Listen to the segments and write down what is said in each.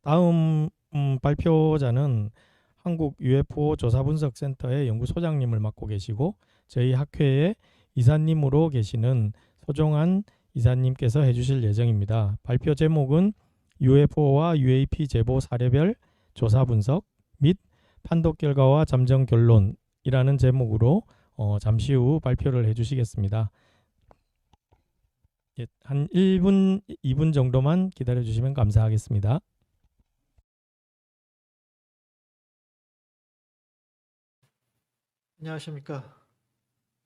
다음 발표자는 한국 UFO 조사분석센터의 연구소장님을 맡고 계시고 저희 학회의 이사님으로 계시는 서종한 이사님께서 해주실 예정입니다. 발표 제목은 UFO와 UAP 제보 사례별 조사 분석 및 판독 결과와 잠정 결론이라는 제목으로 잠시 후 발표를 해주시겠습니다. 예, 한 1분, 2분 정도만 기다려주시면 감사하겠습니다. 안녕하십니까.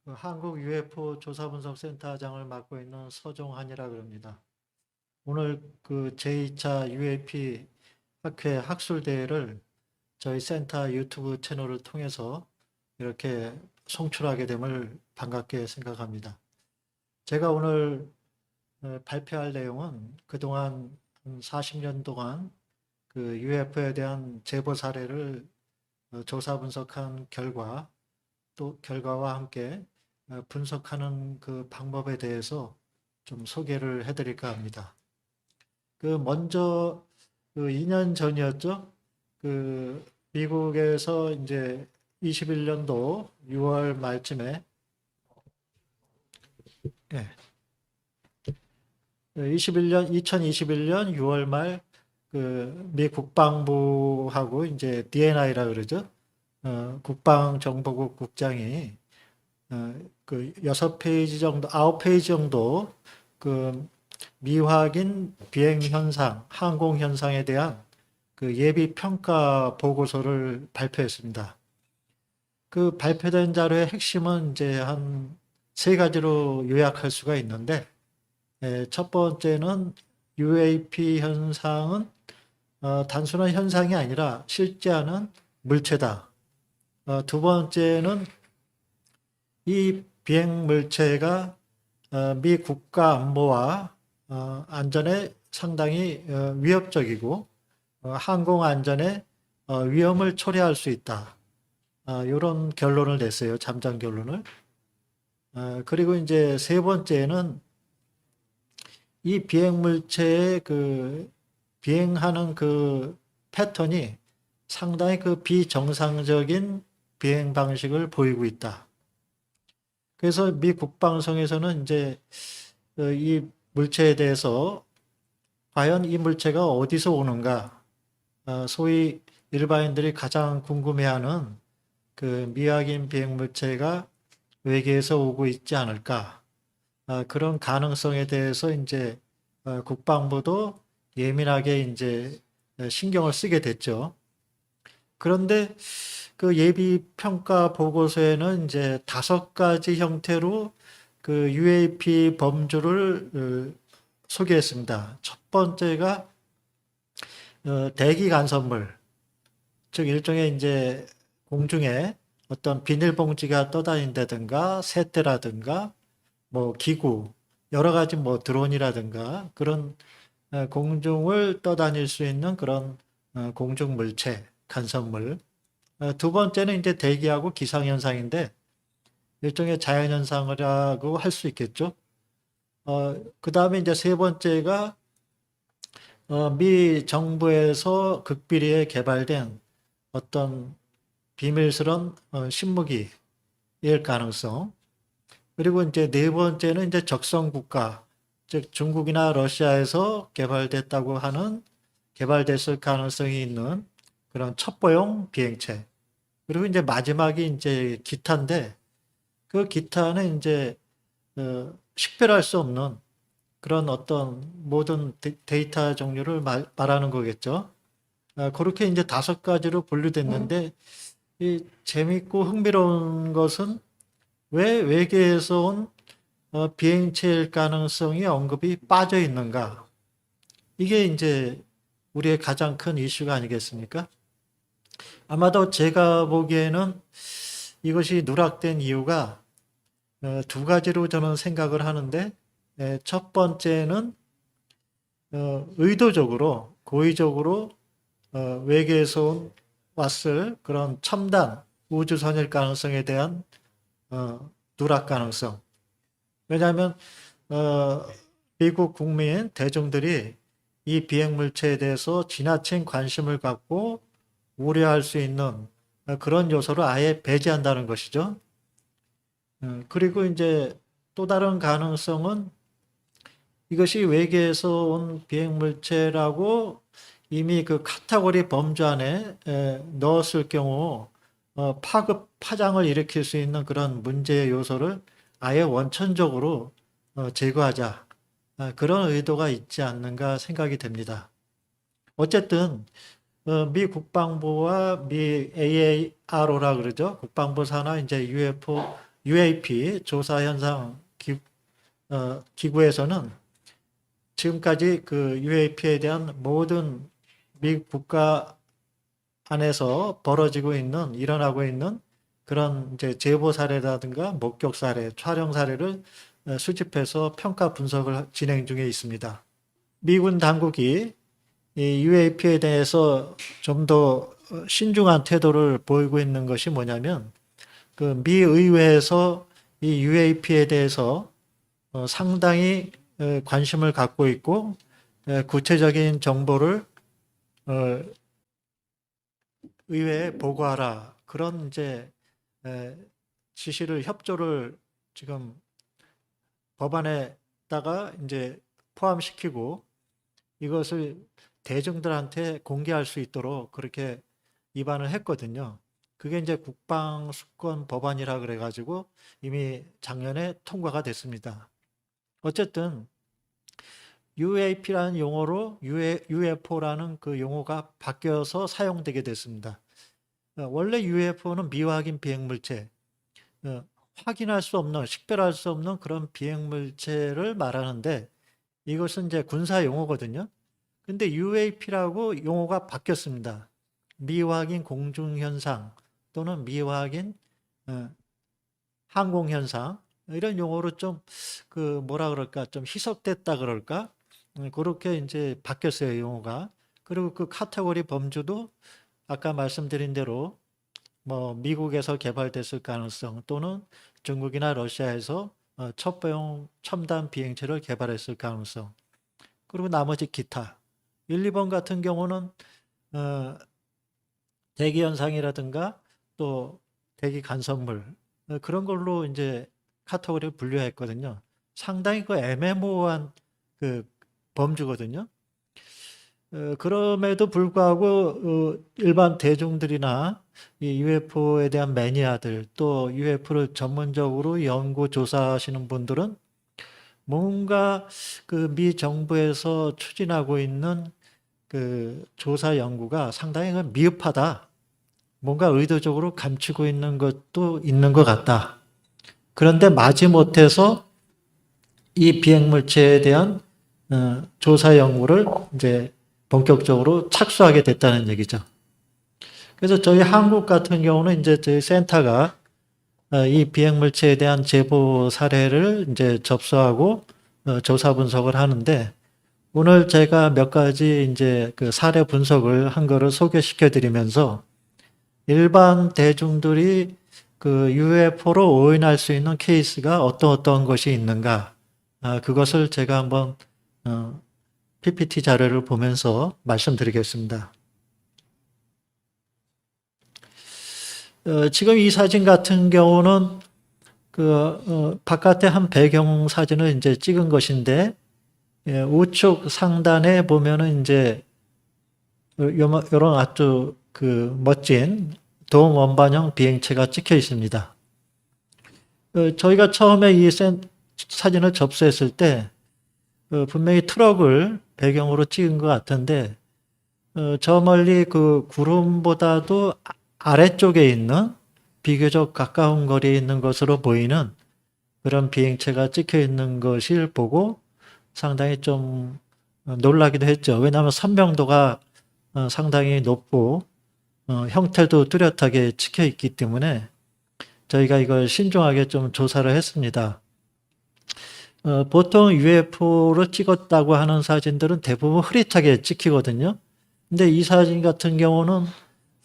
한국 UFO 조사분석센터장을 맡고 있는 서종환이라 그럽니다. 오늘 그 제2차 UAP 학회 학술대회를 저희 센터 유튜브 채널을 통해서 이렇게 송출하게 됨을 반갑게 생각합니다. 제가 오늘 발표할 내용은 그동안 40년 동안 그 UFO에 대한 제보 사례를 조사 분석한 결과 또 결과와 함께 분석하는 그 방법에 대해서 좀 소개를 해드릴까 합니다. 그 먼저 그 2년 전이었죠. 그 미국에서 이제 21년도 6월 말쯤에 2021년 6월 말 그 미 국방부하고 이제 DNI라 그러죠. 국방정보국 국장이 그 6페이지 정도, 9페이지 정도 그 미확인 비행 현상, 항공 현상에 대한 그 예비 평가 보고서를 발표했습니다. 그 발표된 자료의 핵심은 이제 한 세 가지로 요약할 수가 있는데, 첫 번째는 UAP 현상은 단순한 현상이 아니라 실제하는 물체다. 두 번째는 이 비행 물체가 미 국가 안보와 안전에 상당히 위협적이고 항공 안전에 위험을 초래할 수 있다. 이런 결론을 냈어요. 잠정 결론을. 그리고 이제 세 번째는 이 비행 물체의 그 비행하는 그 패턴이 상당히 그 비정상적인 비행 방식을 보이고 있다. 그래서 미 국방성에서는 이제 이 물체에 대해서 과연 이 물체가 어디서 오는가, 소위 일반인들이 가장 궁금해하는 그 미확인 비행 물체가 외계에서 오고 있지 않을까, 그런 가능성에 대해서 이제 국방부도 예민하게 이제 신경을 쓰게 됐죠. 그런데 그 예비 평가 보고서에는 이제 5가지 형태로 그 UAP 범주를 소개했습니다. 첫 번째가 대기 간섭물, 즉 일종의 이제 공중에 어떤 비닐봉지가 떠다닌다든가 새떼라든가 뭐 기구, 여러 가지 뭐 드론이라든가 그런 공중을 떠다닐 수 있는 그런 공중 물체, 간섭물. 두 번째는 이제 대기하고 기상현상인데 일종의 자연현상이라고 할 수 있겠죠. 그 다음에 이제 세 번째가 미 정부에서 극비리에 개발된 어떤 비밀스런 신무기일 가능성. 그리고 이제 네 번째는 이제 적성 국가, 즉 중국이나 러시아에서 개발됐을 가능성이 있는 그런 첩보용 비행체. 그리고 이제 마지막이 이제 기타인데 그 기타는 이제 식별할 수 없는 그런 어떤 모든 데이터 종류를 말하는 거겠죠. 그렇게 이제 5가지로 분류됐는데 이 재밌고 흥미로운 것은 왜 외계에서 온 비행체일 가능성이 언급이 빠져 있는가? 이게 이제 우리의 가장 큰 이슈가 아니겠습니까? 아마도 제가 보기에는 이것이 누락된 이유가 2가지로 저는 생각을 하는데, 첫 번째는 의도적으로 고의적으로 외계에서 왔을 그런 첨단 우주선일 가능성에 대한 누락 가능성. 왜냐하면 미국 국민 대중들이 이 비행물체에 대해서 지나친 관심을 갖고 우려할 수 있는 그런 요소를 아예 배제한다는 것이죠. 그리고 이제 또 다른 가능성은 이것이 외계에서 온 비행물체라고 이미 그 카테고리 범주 안에 넣었을 경우 파급 파장을 일으킬 수 있는 그런 문제의 요소를 아예 원천적으로 제거하자. 그런 의도가 있지 않는가 생각이 됩니다. 어쨌든 미 국방부와 미 AARO라 그러죠. 국방부 산하 이제 UAP 조사 현상 기구에서는 지금까지 그 UAP에 대한 모든 미 국가 안에서 벌어지고 있는 일어나고 있는 그런 이제 제보 사례라든가 목격 사례, 촬영 사례를 수집해서 평가 분석을 진행 중에 있습니다. 미군 당국이 이 UAP에 대해서 좀 더 신중한 태도를 보이고 있는 것이 뭐냐면 그 미 의회에서 이 UAP에 대해서 상당히 관심을 갖고 있고 구체적인 정보를 의회에 보고하라 그런 이제 지시를 협조를 지금 법안에다가 이제 포함시키고 이것을 대중들한테 공개할 수 있도록 그렇게 입안을 했거든요. 그게 이제 국방수권 법안이라 그래가지고 이미 작년에 통과가 됐습니다. 어쨌든 UAP라는 용어로 UFO라는 그 용어가 바뀌어서 사용되게 됐습니다. 원래 UFO는 미확인 비행물체, 확인할 수 없는, 식별할 수 없는 그런 비행물체를 말하는데 이것은 이제 군사 용어거든요. 근데 UAP라고 용어가 바뀌었습니다. 미확인 공중현상 또는 미확인 항공현상 이런 용어로 좀 그 뭐라 그럴까 좀 희석됐다 그럴까 그렇게 이제 바뀌었어요 용어가. 그리고 그 카테고리 범주도 아까 말씀드린 대로 뭐 미국에서 개발됐을 가능성 또는 중국이나 러시아에서 첩보용 첨단 비행체를 개발했을 가능성 그리고 나머지 기타 1, 2번 같은 경우는 대기 현상이라든가 또 대기 간섭물 그런 걸로 이제 카테고리를 분류했거든요. 상당히 그 애매모호한 그 범주거든요. 그럼에도 불구하고 일반 대중들이나 이 UFO에 대한 매니아들 또 UFO를 전문적으로 연구 조사하시는 분들은 뭔가 그 미 정부에서 추진하고 있는 그 조사 연구가 상당히 미흡하다. 뭔가 의도적으로 감추고 있는 것도 있는 것 같다. 그런데 마지못해서 이 비행물체에 대한 조사 연구를 이제 본격적으로 착수하게 됐다는 얘기죠. 그래서 저희 한국 같은 경우는 이제 저희 센터가 이 비행물체에 대한 제보 사례를 이제 접수하고 조사 분석을 하는데 오늘 제가 몇 가지 이제 그 사례 분석을 한 거를 소개시켜 드리면서 일반 대중들이 그 UFO로 오인할 수 있는 케이스가 어떤 것이 있는가 그것을 제가 한번 PPT 자료를 보면서 말씀드리겠습니다. 지금 이 사진 같은 경우는 그 바깥에 한 배경 사진을 이제 찍은 것인데 우측 상단에 보면은 이제 이런 아주 그 멋진 도움 원반형 비행체가 찍혀 있습니다. 저희가 처음에 이 사진을 접수했을 때 분명히 트럭을 배경으로 찍은 것 같은데 저 멀리 그 구름보다도 아래쪽에 있는 비교적 가까운 거리에 있는 것으로 보이는 그런 비행체가 찍혀 있는 것을 보고 상당히 좀 놀라기도 했죠. 왜냐하면 선명도가 상당히 높고 형태도 뚜렷하게 찍혀 있기 때문에 저희가 이걸 신중하게 좀 조사를 했습니다. 보통 UFO로 찍었다고 하는 사진들은 대부분 흐릿하게 찍히거든요. 근데 이 사진 같은 경우는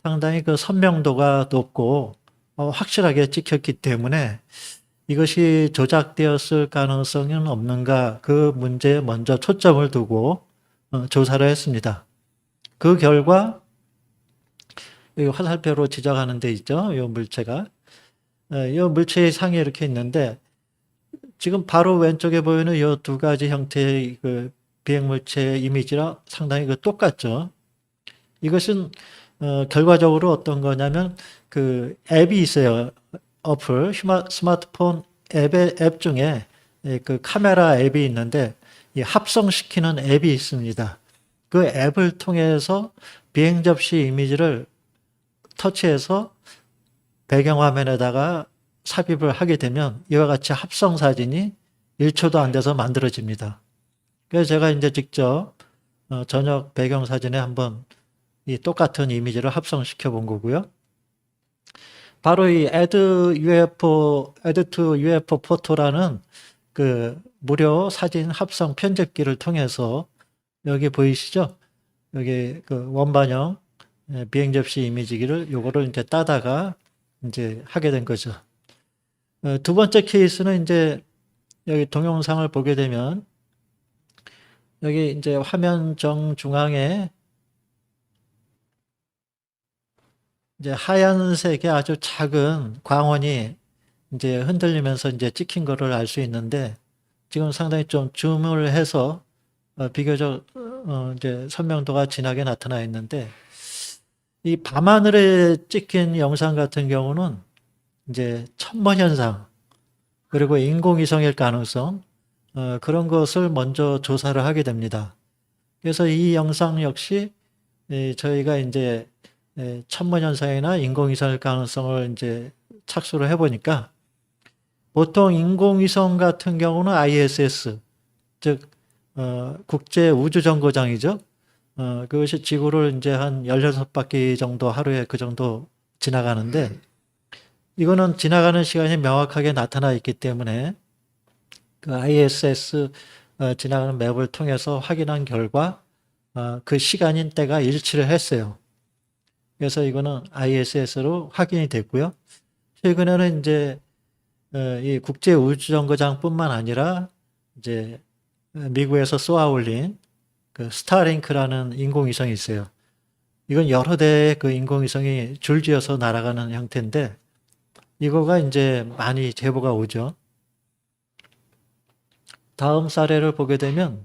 상당히 그 선명도가 높고 확실하게 찍혔기 때문에 이것이 조작되었을 가능성은 없는가 그 문제에 먼저 초점을 두고 조사를 했습니다. 그 결과 여기 화살표로 지적하는 데 있죠. 이 물체가. 이 물체의 상이 이렇게 있는데 지금 바로 왼쪽에 보이는 이 두 가지 형태의 그 비행물체의 이미지랑 상당히 똑같죠. 이것은 결과적으로 어떤 거냐면 그 앱이 있어요. 어플, 스마트폰 앱 중에 그 카메라 앱이 있는데 이 합성시키는 앱이 있습니다. 그 앱을 통해서 비행 접시 이미지를 터치해서 배경화면에다가 삽입을 하게 되면 이와 같이 합성 사진이 1초도 안 돼서 만들어집니다. 그래서 제가 이제 직접 저녁 배경 사진에 한번 이 똑같은 이미지를 합성시켜 본 거고요. 바로 이 Add to UFO 포토라는 그 무료 사진 합성 편집기를 통해서 여기 보이시죠? 여기 그 원반형 비행 접시 이미지기를 요거를 이제 따다가 이제 하게 된 거죠. 두 번째 케이스는 이제 여기 동영상을 보게 되면 여기 이제 화면 정중앙에 이제 하얀색의 아주 작은 광원이 이제 흔들리면서 이제 찍힌 거를 알 수 있는데 지금 상당히 좀 줌을 해서 비교적 이제 선명도가 진하게 나타나 있는데 이 밤하늘에 찍힌 영상 같은 경우는 이제 천문현상 그리고 인공위성일 가능성 그런 것을 먼저 조사를 하게 됩니다. 그래서 이 영상 역시 저희가 이제 천문현상이나 인공위성일 가능성을 이제 착수를 해보니까 보통 인공위성 같은 경우는 ISS, 즉 국제우주정거장이죠. 그것이 지구를 이제 한 16바퀴 정도 하루에 그 정도 지나가는데 이거는 지나가는 시간이 명확하게 나타나 있기 때문에 그 ISS 지나가는 맵을 통해서 확인한 결과 그 시간인 때가 일치를 했어요. 그래서 이거는 ISS로 확인이 됐고요. 최근에는 이제 이 국제 우주정거장뿐만 아니라 이제 미국에서 쏘아 올린 그 스타링크라는 인공위성이 있어요. 이건 여러 대의 그 인공위성이 줄지어서 날아가는 형태인데 이거가 이제 많이 제보가 오죠. 다음 사례를 보게 되면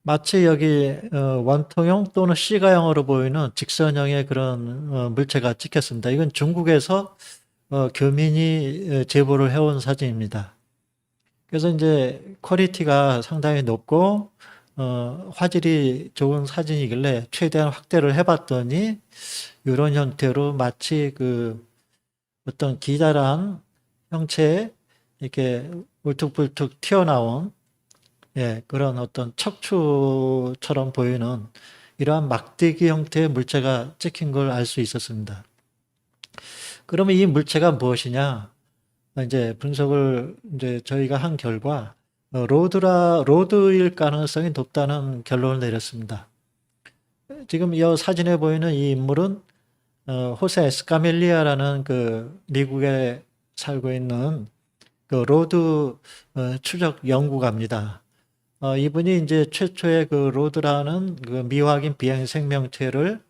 마치 여기 원통형 또는 C가형으로 보이는 직선형의 그런 물체가 찍혔습니다. 이건 중국에서 교민이 제보를 해온 사진입니다. 그래서 이제 퀄리티가 상당히 높고 화질이 좋은 사진이길래 최대한 확대를 해봤더니 이런 형태로 마치 그 어떤 기다란 형체에 이렇게 울퉁불퉁 튀어나온 그런 어떤 척추처럼 보이는 이러한 막대기 형태의 물체가 찍힌 걸 알 수 있었습니다. 그러면 이 물체가 무엇이냐? 이제 분석을 이제 저희가 한 결과 로드일 가능성이 높다는 결론을 내렸습니다. 지금 이 사진에 보이는 이 인물은 호세 에스카밀리아라는 그 미국에 살고 있는 그 로드 추적 연구가입니다. 이분이 이제 최초의 그 로드라는 그 미확인 비행 생명체를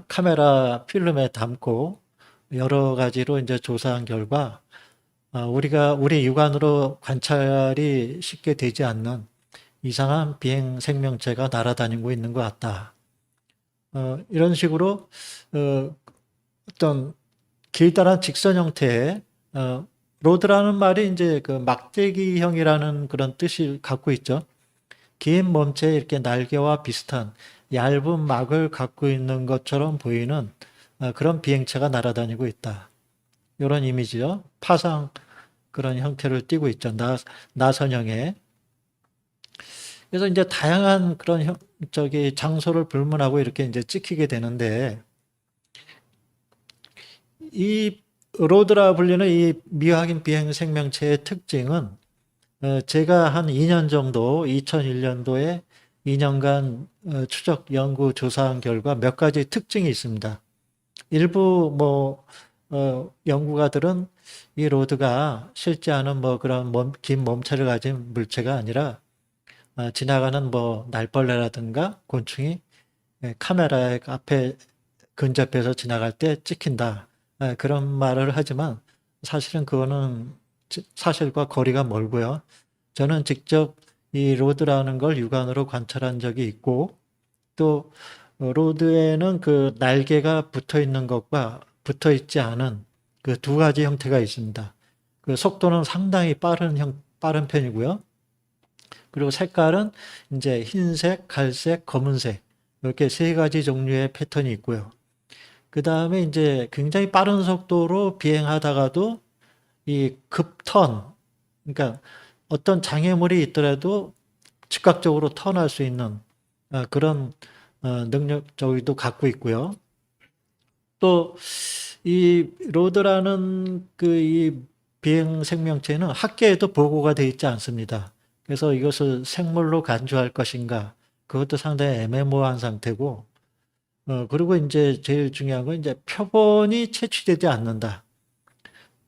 카메라 필름에 담고 여러 가지로 이제 조사한 결과 우리 육안으로 관찰이 쉽게 되지 않는 이상한 비행 생명체가 날아다니고 있는 것 같다. 이런 식으로 어떤 길다란 직선 형태의 로드라는 말이 이제 그 막대기형이라는 그런 뜻을 갖고 있죠. 긴 몸체에 이렇게 날개와 비슷한 얇은 막을 갖고 있는 것처럼 보이는 그런 비행체가 날아다니고 있다. 이런 이미지요. 파상 그런 형태를 띠고 있죠. 나선형의. 그래서 이제 다양한 그런 장소를 불문하고 이렇게 이제 찍히게 되는데 이 로드라 불리는 이 미확인 비행 생명체의 특징은 제가 한 2년 정도 2001년도에 2년간 추적 연구 조사한 결과 몇 가지 특징이 있습니다. 일부 연구가들은 이 로드가 실제 하는 그런 긴 몸체를 가진 물체가 아니라 지나가는 뭐 날벌레라든가 곤충이 카메라의 앞에 근접해서 지나갈 때 찍힌다. 그런 말을 하지만 사실은 그거는 사실과 거리가 멀고요. 저는 직접 이 로드라는 걸 육안으로 관찰한 적이 있고 또 로드에는 그 날개가 붙어 있는 것과 붙어 있지 않은 그 두 가지 형태가 있습니다. 그 속도는 상당히 빠른 편이고요. 그리고 색깔은 이제 흰색, 갈색, 검은색 이렇게 세 가지 종류의 패턴이 있고요. 그 다음에 이제 굉장히 빠른 속도로 비행하다가도 이 급턴, 그러니까 어떤 장애물이 있더라도 즉각적으로 턴할 수 있는 그런 능력 저기도 갖고 있고요. 또 이 로드라는 그 이 비행 생명체는 학계에도 보고가 되어 있지 않습니다. 그래서 이것을 생물로 간주할 것인가 그것도 상당히 애매모호한 상태고 그리고 이제 제일 중요한 건 이제 표본이 채취되지 않는다.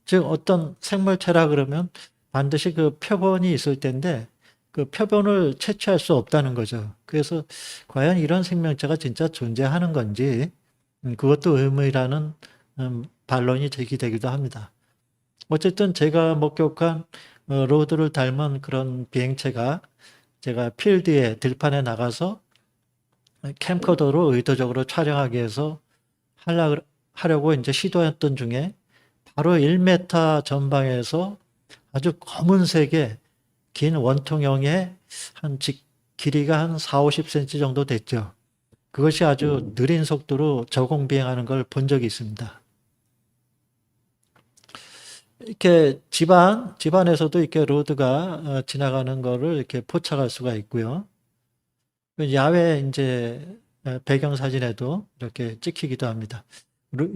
즉 어떤 생물체라 그러면 반드시 그 표본이 있을 텐데 그 표본을 채취할 수 없다는 거죠. 그래서 과연 이런 생명체가 진짜 존재하는 건지 그것도 의문이라는 반론이 제기되기도 합니다. 어쨌든 제가 목격한 로드를 닮은 그런 비행체가 제가 필드에 들판에 나가서 캠코더로 의도적으로 촬영하기 위해서 하려고 이제 시도했던 중에 바로 1m 전방에서 아주 검은색의 긴 원통형의 길이가 한 4, 50cm 정도 됐죠. 그것이 아주 느린 속도로 저공 비행하는 걸 본 적이 있습니다. 이렇게 집안에서도 이렇게 로드가 지나가는 거를 이렇게 포착할 수가 있고요. 야외 이제 배경 사진에도 이렇게 찍히기도 합니다.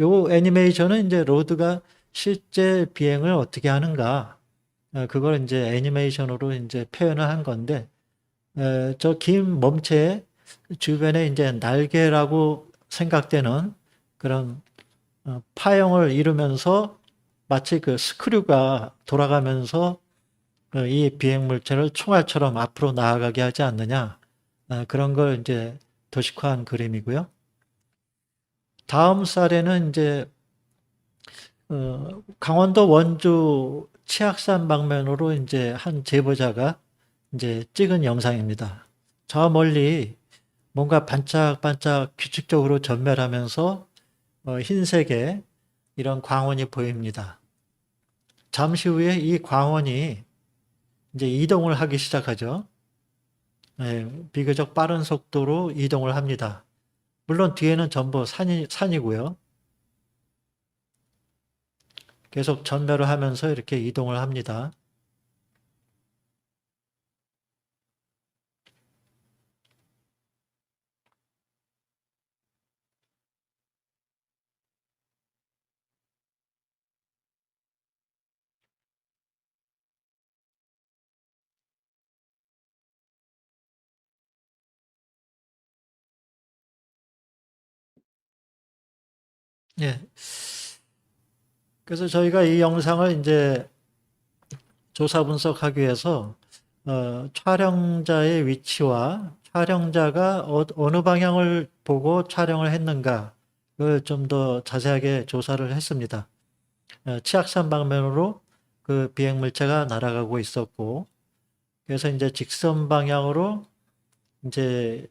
요 애니메이션은 이제 로드가 실제 비행을 어떻게 하는가, 그걸 이제 애니메이션으로 이제 표현을 한 건데, 저 긴 몸체 주변에 이제 날개라고 생각되는 그런 파형을 이루면서 마치 그 스크류가 돌아가면서 이 비행 물체를 총알처럼 앞으로 나아가게 하지 않느냐, 그런 걸 이제 도식화한 그림이고요. 다음 쌀에는 이제 강원도 원주 치악산 방면으로 이제 한 제보자가 이제 찍은 영상입니다. 저 멀리 뭔가 반짝반짝 규칙적으로 전멸하면서 흰색의 이런 광원이 보입니다. 잠시 후에 이 광원이 이제 이동을 하기 시작하죠. 비교적 빠른 속도로 이동을 합니다. 물론 뒤에는 전부 산이고요. 계속 전멸을 하면서 이렇게 이동을 합니다. 예. 그래서 저희가 이 영상을 이제 조사 분석하기 위해서 촬영자의 위치와 촬영자가 어느 방향을 보고 촬영을 했는가 그걸 좀 더 자세하게 조사를 했습니다. 치악산 방면으로 그 비행 물체가 날아가고 있었고, 그래서 이제 직선 방향으로 이제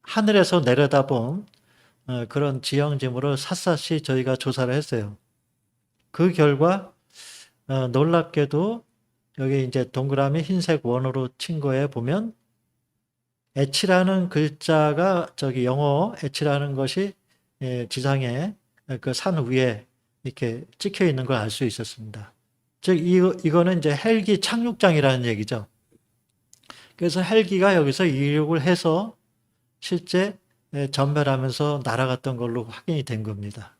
하늘에서 내려다본 그런 지형지물을 샅샅이 저희가 조사를 했어요. 그 결과 놀랍게도 여기 이제 동그라미 흰색 원으로 친 거에 보면 H라는 글자가 저기 영어 H라는 것이 지상에 그 산 위에 이렇게 찍혀 있는 걸 알 수 있었습니다. 즉 이거는 이제 헬기 착륙장이라는 얘기죠. 그래서 헬기가 여기서 이륙을 해서 실제 전멸하면서 날아갔던 걸로 확인이 된 겁니다.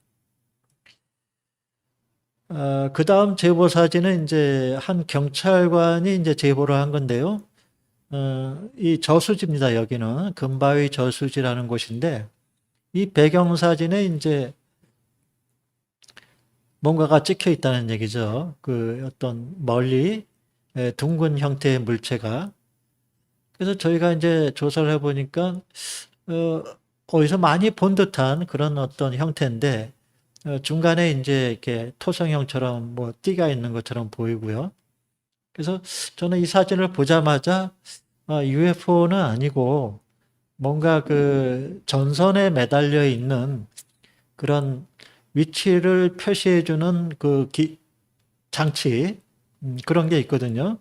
그 다음 제보 사진은 이제 한 경찰관이 이제 제보를 한 건데요. 이 저수지입니다. 여기는 금바위 저수지라는 곳인데 이 배경 사진에 이제 뭔가가 찍혀 있다는 얘기죠. 그 어떤 멀리 둥근 형태의 물체가 그래서 저희가 이제 조사를 해보니까 어디서 많이 본 듯한 그런 어떤 형태인데 중간에 이제 이렇게 토성형처럼 뭐 띠가 있는 것처럼 보이고요. 그래서 저는 이 사진을 보자마자 UFO는 아니고 뭔가 그 전선에 매달려 있는 그런 위치를 표시해주는 그 장치 그런 게 있거든요.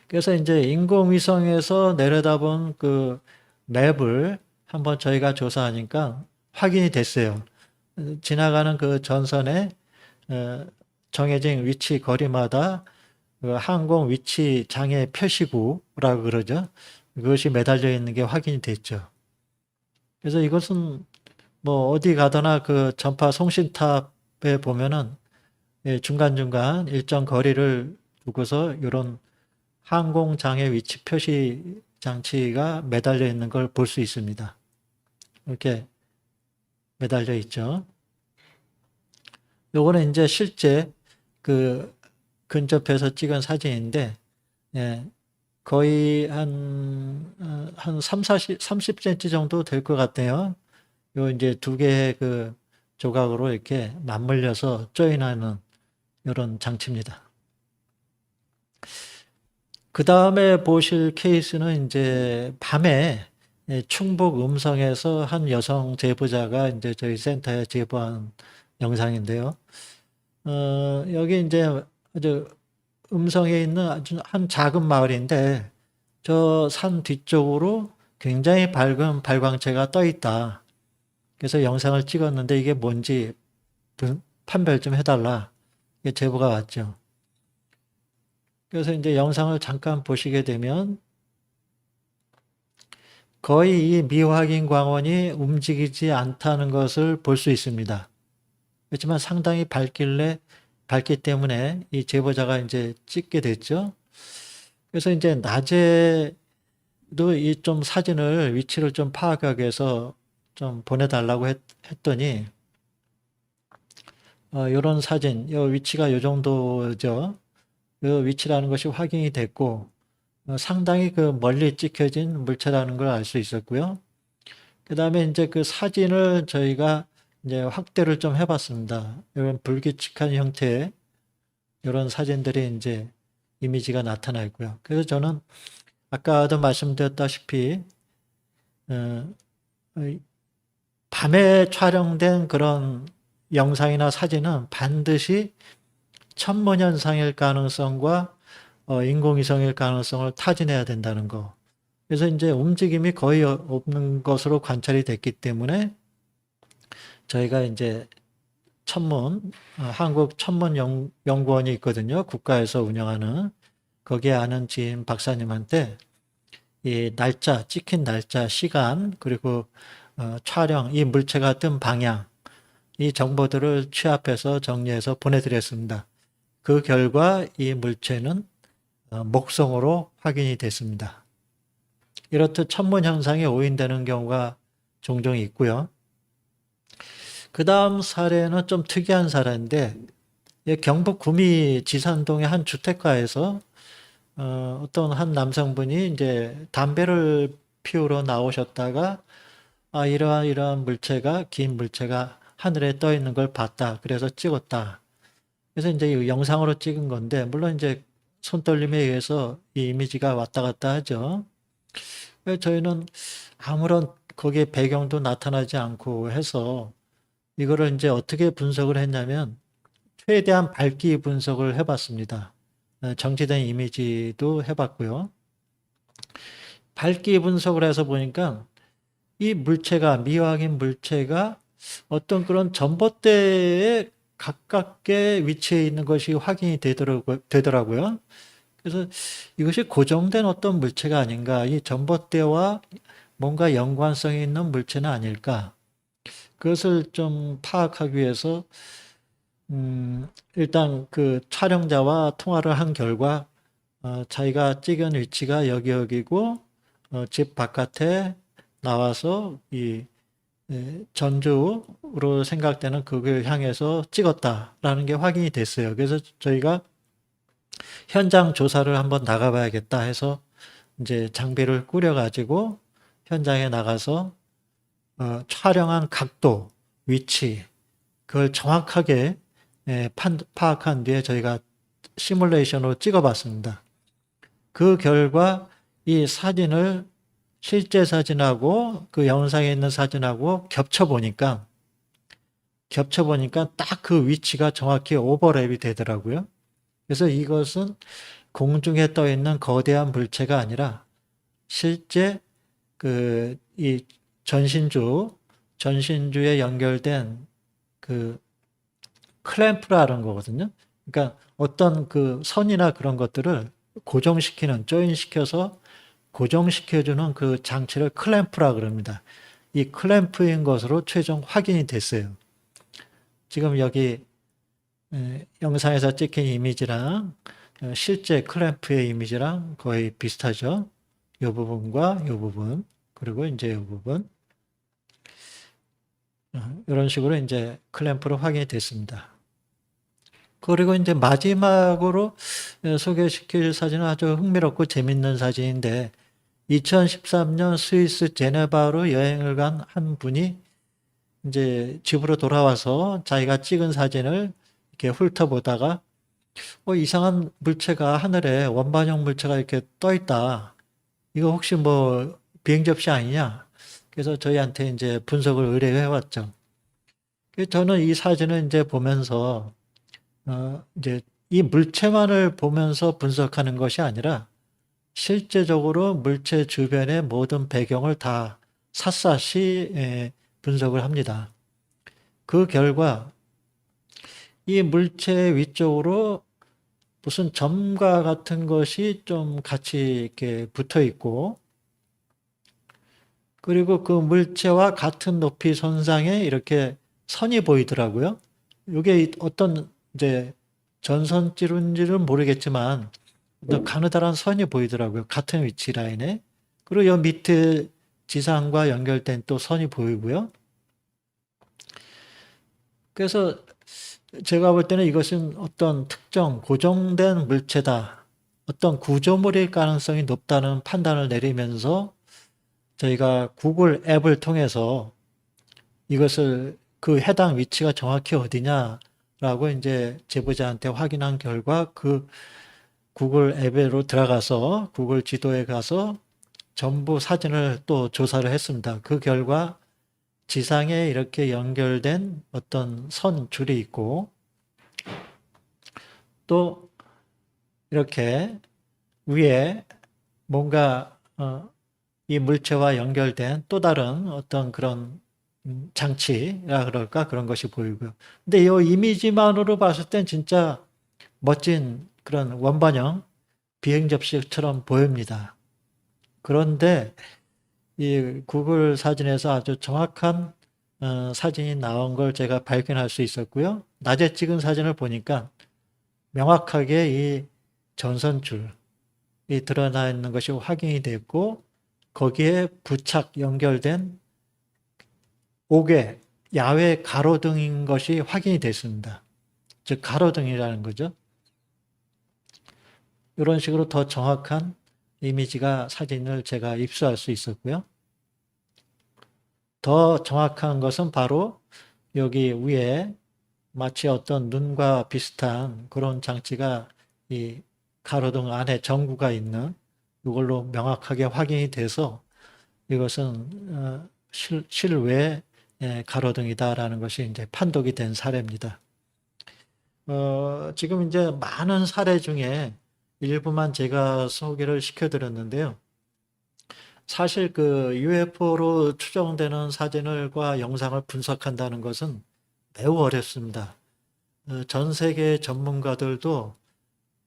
그래서 이제 인공위성에서 내려다본 그 맵을 한번 저희가 조사하니까 확인이 됐어요. 지나가는 그 전선에 정해진 위치 거리마다 그 항공 위치 장애 표시구라고 그러죠. 그것이 매달려 있는 게 확인이 됐죠. 그래서 이것은 뭐 어디 가거나 그 전파 송신탑에 보면은 중간중간 일정 거리를 두고서 이런 항공 장애 위치 표시 장치가 매달려 있는 걸 볼 수 있습니다. 이렇게 매달려 있죠. 요거는 이제 실제 그 근접해서 찍은 사진인데, 예, 거의 한 30cm 정도 될 것 같아요. 요 이제 두 개의 그 조각으로 이렇게 맞물려서 조인하는 이런 장치입니다. 그 다음에 보실 케이스는 이제 밤에 충북 음성에서 한 여성 제보자가 이제 저희 센터에 제보한 영상인데요. 여기 이제 아주 음성에 있는 아주 한 작은 마을인데 저 산 뒤쪽으로 굉장히 밝은 발광체가 떠 있다. 그래서 영상을 찍었는데 이게 뭔지 판별 좀 해달라. 이게 제보가 왔죠. 그래서 이제 영상을 잠깐 보시게 되면 거의 이 미확인 광원이 움직이지 않다는 것을 볼 수 있습니다. 그렇지만 상당히 밝기 때문에 이 제보자가 이제 찍게 됐죠. 그래서 이제 낮에도 이 좀 사진을 위치를 좀 파악하기 위해서 좀 보내달라고 했더니 이런 사진, 이 위치가 이 정도죠. 이 위치라는 것이 확인이 됐고 상당히 그 멀리 찍혀진 물체라는 걸 알 수 있었고요. 그 다음에 이제 그 사진을 저희가 이제 확대를 좀 해봤습니다. 이런 불규칙한 형태의 이런 사진들이 이제 이미지가 나타나 있고요. 그래서 저는 아까도 말씀드렸다시피 밤에 촬영된 그런 영상이나 사진은 반드시 천문현상일 가능성과 인공위성일 가능성을 타진해야 된다는 거. 그래서 이제 움직임이 거의 없는 것으로 관찰이 됐기 때문에 저희가 이제 한국천문연구원이 있거든요. 국가에서 운영하는. 거기에 아는 지인 박사님한테 이 날짜, 찍힌 날짜, 시간, 그리고 촬영, 이 물체가 뜬 방향, 이 정보들을 취합해서 정리해서 보내드렸습니다. 그 결과 이 물체는 목성으로 확인이 됐습니다. 이렇듯 천문 현상이 오인되는 경우가 종종 있고요. 그 다음 사례는 좀 특이한 사례인데 경북 구미 지산동의 한 주택가에서 어떤 한 남성분이 이제 담배를 피우러 나오셨다가 이러한 물체가 긴 물체가 하늘에 떠 있는 걸 봤다. 그래서 찍었다. 그래서 이제 이 영상으로 찍은 건데 물론 이제 손떨림에 의해서 이 이미지가 왔다 갔다 하죠. 그래서 저희는 아무런 거기에 배경도 나타나지 않고 해서 이거를 이제 어떻게 분석을 했냐면 최대한 밝기 분석을 해봤습니다. 정지된 이미지도 해봤고요. 밝기 분석을 해서 보니까 이 물체가 미확인 물체가 어떤 그런 전봇대에 가깝게 위치해 있는 것이 확인이 되더라고요. 그래서 이것이 고정된 어떤 물체가 아닌가, 이 전봇대와 뭔가 연관성이 있는 물체는 아닐까. 그것을 좀 파악하기 위해서 일단 그 촬영자와 통화를 한 결과 자기가 찍은 위치가 여기고 집 바깥에 나와서 이 전주로 생각되는 그걸 향해서 찍었다라는 게 확인이 됐어요. 그래서 저희가 현장 조사를 한번 나가봐야겠다 해서 이제 장비를 꾸려가지고 현장에 나가서 촬영한 각도, 위치, 그걸 정확하게 파악한 뒤에 저희가 시뮬레이션으로 찍어봤습니다. 그 결과 이 사진을 실제 사진하고 그 영상에 있는 사진하고 겹쳐보니까 딱 그 위치가 정확히 오버랩이 되더라고요. 그래서 이것은 공중에 떠 있는 거대한 물체가 아니라 실제 이 전신주에 연결된 그 클램프라는 거거든요. 그러니까 어떤 그 선이나 그런 것들을 조인시켜서 고정시켜주는 그 장치를 클램프라 그럽니다. 이 클램프인 것으로 최종 확인이 됐어요. 지금 여기 영상에서 찍힌 이미지랑 실제 클램프의 이미지랑 거의 비슷하죠. 이 부분과 이 부분, 그리고 이제 이 부분. 이런 식으로 이제 클램프로 확인이 됐습니다. 그리고 이제 마지막으로 소개시킬 사진은 아주 흥미롭고 재밌는 사진인데 2013년 스위스 제네바로 여행을 간 한 분이 이제 집으로 돌아와서 자기가 찍은 사진을 이렇게 훑어보다가 이상한 물체가 하늘에 원반형 물체가 이렇게 떠 있다. 이거 혹시 뭐 비행 접시 아니냐? 그래서 저희한테 이제 분석을 의뢰해 왔죠. 저는 이 사진을 이제 보면서 이제 이 물체만을 보면서 분석하는 것이 아니라 실제적으로 물체 주변의 모든 배경을 다 샅샅이 분석을 합니다. 그 결과 이 물체 위쪽으로 무슨 점과 같은 것이 좀 같이 이렇게 붙어 있고, 그리고 그 물체와 같은 높이 선상에 이렇게 선이 보이더라고요. 이게 어떤 이제 전선지인지는 모르겠지만 가느다란 선이 보이더라고요. 같은 위치 라인에. 그리고 여 밑에 지상과 연결된 또 선이 보이고요. 그래서 제가 볼 때는 이것은 어떤 특정 고정된 물체다. 어떤 구조물일 가능성이 높다는 판단을 내리면서 저희가 구글 앱을 통해서 이것을 그 해당 위치가 정확히 어디냐라고 이제 제보자한테 확인한 결과 그 구글 앱으로 들어가서 구글 지도에 가서 전부 사진을 또 조사를 했습니다. 그 결과 지상에 이렇게 연결된 어떤 선 줄이 있고 또 이렇게 위에 뭔가 이 물체와 연결된 또 다른 어떤 그런 장치라 그럴까 그런 것이 보이고요. 근데 이 이미지만으로 봤을 땐 진짜 멋진 그런 원반형 비행 접시처럼 보입니다. 그런데 이 구글 사진에서 아주 정확한 사진이 나온 걸 제가 발견할 수 있었고요. 낮에 찍은 사진을 보니까 명확하게 이 전선줄이 드러나 있는 것이 확인이 됐고 거기에 부착 연결된 5개 야외 가로등인 것이 확인이 됐습니다. 즉 가로등이라는 거죠. 이런 식으로 더 정확한 이미지가 사진을 제가 입수할 수 있었고요. 더 정확한 것은 바로 여기 위에 마치 어떤 눈과 비슷한 그런 장치가 이 가로등 안에 전구가 있는 이걸로 명확하게 확인이 돼서 이것은 실외 가로등이다라는 것이 이제 판독이 된 사례입니다. 지금 이제 많은 사례 중에 일부만 제가 소개를 시켜드렸는데요. 사실 그 UFO로 추정되는 사진과 영상을 분석한다는 것은 매우 어렵습니다. 전 세계 전문가들도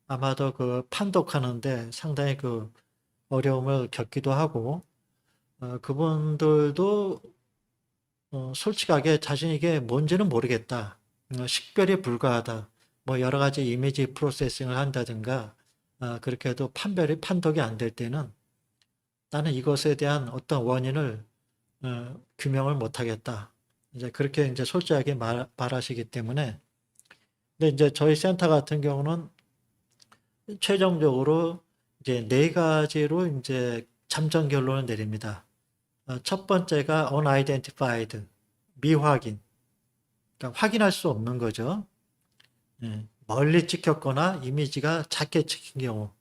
아마도 그 판독하는데 상당히 그 어려움을 겪기도 하고, 그분들도 솔직하게 자신이 이게 뭔지는 모르겠다. 식별이 불가하다. 뭐 여러 가지 이미지 프로세싱을 한다든가, 그렇게 해도 판독이 안 될 때는 나는 이것에 대한 어떤 원인을 규명을 못하겠다. 이제 그렇게 이제 솔직하게 말하시기 때문에. 근데 이제 저희 센터 같은 경우는 최종적으로 이제 네 가지로 이제 잠정 결론을 내립니다. 첫 번째가 unidentified, 미확인. 그러니까 확인할 수 없는 거죠. 예, 멀리 찍혔거나 이미지가 작게 찍힌 경우.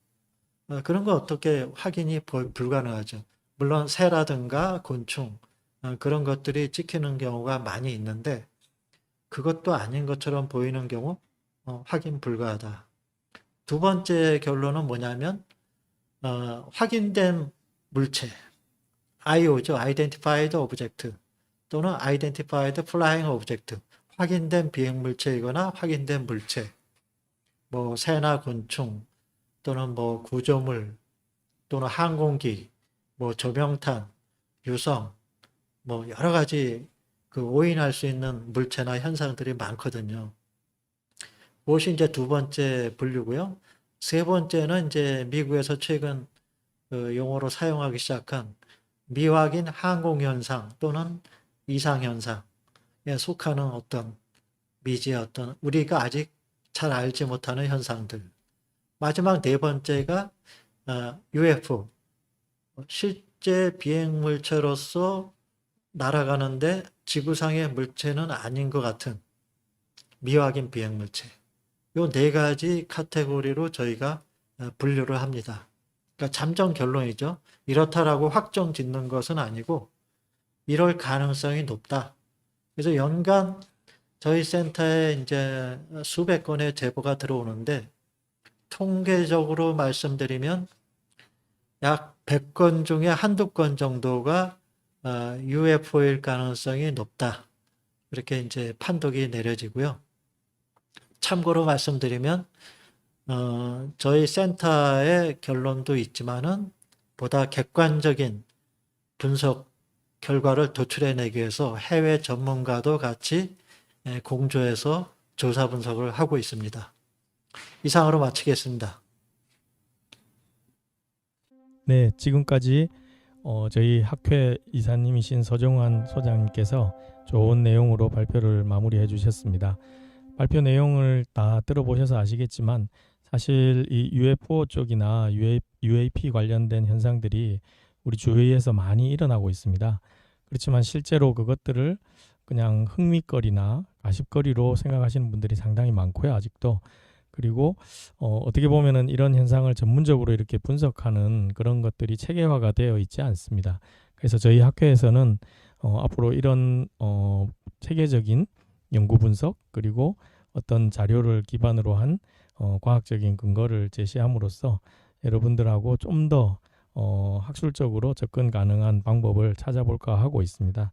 그런 거 어떻게 확인이 불가능하죠. 물론 새라든가 곤충, 그런 것들이 찍히는 경우가 많이 있는데 그것도 아닌 것처럼 보이는 경우 확인 불가하다. 두 번째 결론은 뭐냐면 확인된 물체, IO죠. Identified Object 또는 Identified Flying Object, 확인된 비행 물체이거나 확인된 물체, 뭐 새나 곤충 또는 뭐 구조물 또는 항공기, 뭐 조명탄, 유성, 뭐 여러 가지 그 오인할 수 있는 물체나 현상들이 많거든요. 그것이 이제 두 번째 분류고요. 세 번째는 이제 미국에서 최근 그 용어로 사용하기 시작한 미확인 항공현상 또는 이상현상에 속하는 어떤 미지의 어떤 우리가 아직 잘 알지 못하는 현상들. 마지막 네 번째가 UFO, 실제 비행물체로서 날아가는데 지구상의 물체는 아닌 것 같은 미확인 비행물체. 요 네 가지 카테고리로 저희가 분류를 합니다. 그러니까 잠정 결론이죠. 이렇다라고 확정 짓는 것은 아니고 이럴 가능성이 높다. 그래서 연간 저희 센터에 이제 수백 건의 제보가 들어오는데 통계적으로 말씀드리면 약 100건 중에 한두 건 정도가 UFO일 가능성이 높다. 이렇게 이제 판독이 내려지고요. 참고로 말씀드리면 저희 센터의 결론도 있지만은 보다 객관적인 분석 결과를 도출해내기 위해서 해외 전문가도 같이 공조해서 조사 분석을 하고 있습니다. 이상으로 마치겠습니다. 네, 지금까지 저희 학회 이사님이신 서정환 소장님께서 좋은 내용으로 발표를 마무리해 주셨습니다. 발표 내용을 다 들어보셔서 아시겠지만 사실 이 UFO 쪽이나 UAP 관련된 현상들이 우리 주위에서 많이 일어나고 있습니다. 그렇지만 실제로 그것들을 그냥 흥미거리나 가십거리로 생각하시는 분들이 상당히 많고요, 아직도. 그리고 어떻게 보면은 이런 현상을 전문적으로 이렇게 분석하는 그런 것들이 체계화가 되어 있지 않습니다. 그래서 저희 학회에서는 앞으로 이런 체계적인 연구 분석 그리고 어떤 자료를 기반으로 한 과학적인 근거를 제시함으로써 여러분들하고 좀 더 학술적으로 접근 가능한 방법을 찾아볼까 하고 있습니다.